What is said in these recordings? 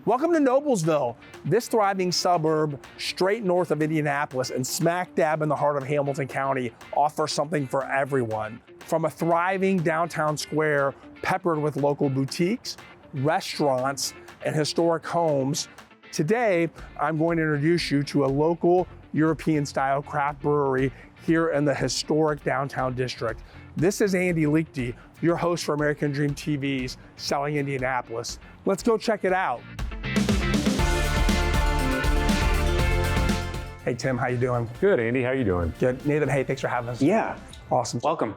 Welcome to Noblesville. This thriving suburb straight north of Indianapolis and smack dab in the heart of Hamilton County offers something for everyone. From a thriving downtown square peppered with local boutiques, restaurants, and historic homes, today I'm going to introduce you to a local European-style craft brewery here in the historic downtown district. This is Andy Liechty, your host for American Dream TV's Selling Indianapolis. Let's go check it out. Hey Tim, how you doing? Good, Andy, how you doing? Good. Nathan, hey, thanks for having us. Yeah. Awesome. Welcome.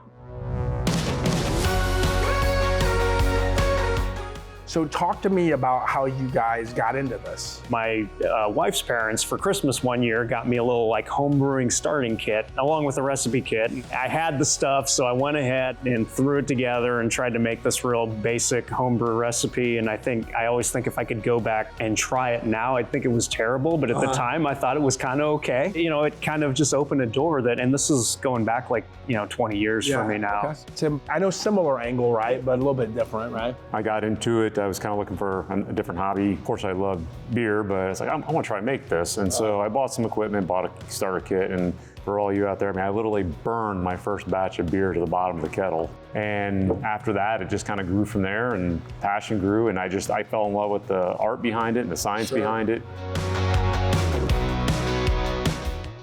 So talk to me about how you guys got into this. My wife's parents for Christmas one year got me a little like home brewing starting kit along with a recipe kit. I had the stuff, so I went ahead and threw it together and tried to make this real basic homebrew recipe. And I always think if I could go back and try it now, I'd think it was terrible. But at the time, I thought it was kind of okay. You know, it kind of just opened a door and this is going back like, 20 years for me now. Okay. Tim, I know similar angle, right? But a little bit different, right? I got into it. I was kind of looking for a different hobby. Of course, I love beer, but I was like, I want to try and make this. And so I bought some equipment, bought a starter kit, and for all you out there, I literally burned my first batch of beer to the bottom of the kettle. And after that, it just kind of grew from there, and passion grew, and I fell in love with the art behind it and the science behind it.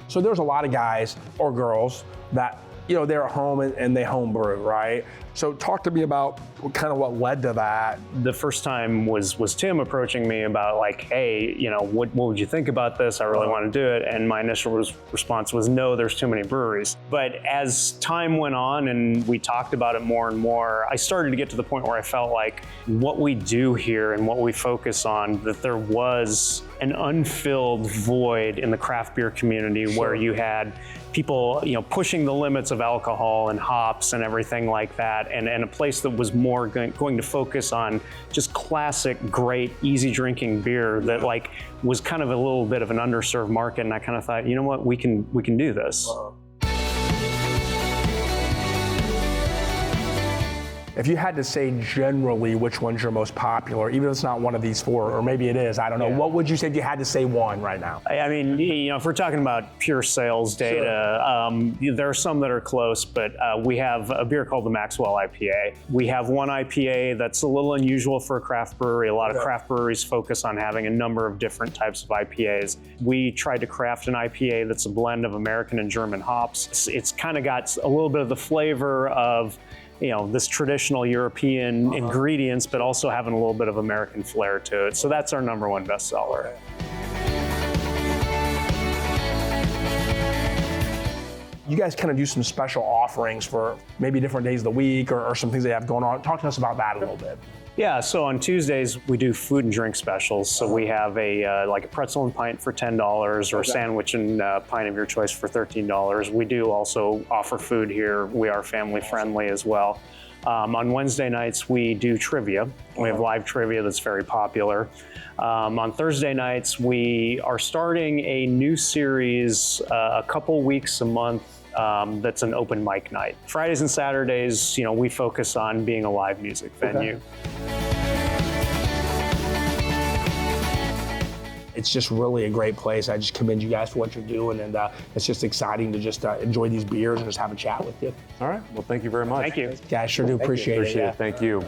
So there's a lot of guys or girls that they're at home and they home brew, right? So talk to me about kind of what led to that. The first time was Tim approaching me about like, hey, what would you think about this? I really want to do it. And my initial response was, no, there's too many breweries. But as time went on and we talked about it more and more, I started to get to the point where I felt like what we do here and what we focus on, that there was an unfilled void in the craft beer community where you had people, pushing the limits of alcohol and hops and everything like that, and a place that was more going to focus on just classic, great, easy drinking beer that like was kind of a little bit of an underserved market. And I kind of thought, you know what, we can do this. If you had to say generally which one's your most popular, even if it's not one of these four, or maybe it is, I don't know, what would you say if you had to say one right now? I mean, if we're talking about pure sales data, there are some that are close, but we have a beer called the Maxwell IPA. We have one IPA that's a little unusual for a craft brewery. A lot of craft breweries focus on having a number of different types of IPAs. We tried to craft an IPA that's a blend of American and German hops. It's kind of got a little bit of the flavor of this traditional European ingredients, but also having a little bit of American flair to it. So that's our number one bestseller. You guys kind of do some special offerings for maybe different days of the week or some things they have going on. Talk to us about that a little bit. Yeah, so on Tuesdays, we do food and drink specials. So we have a pretzel and pint for $10 or a sandwich and pint of your choice for $13. We do also offer food here. We are family friendly as well. On Wednesday nights, we do trivia. We have live trivia that's very popular. On Thursday nights, we are starting a new series a couple weeks a month. That's an open mic night. Fridays and Saturdays, we focus on being a live music venue. It's just really a great place. I just commend you guys for what you're doing, and it's just exciting to just enjoy these beers and just have a chat with you. All right, well, thank you very much. Thank you. Yeah, I sure do appreciate it. Thank you.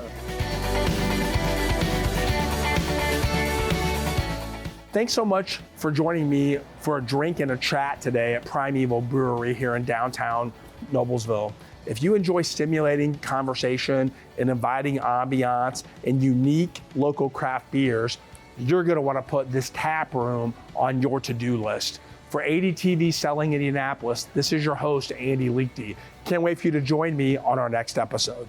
Thanks so much for joining me for a drink and a chat today at Primeval Brewery here in downtown Noblesville. If you enjoy stimulating conversation and inviting ambiance and unique local craft beers, you're gonna wanna put this tap room on your to-do list. For ADTV Selling Indianapolis, this is your host, Andy Liechty. Can't wait for you to join me on our next episode.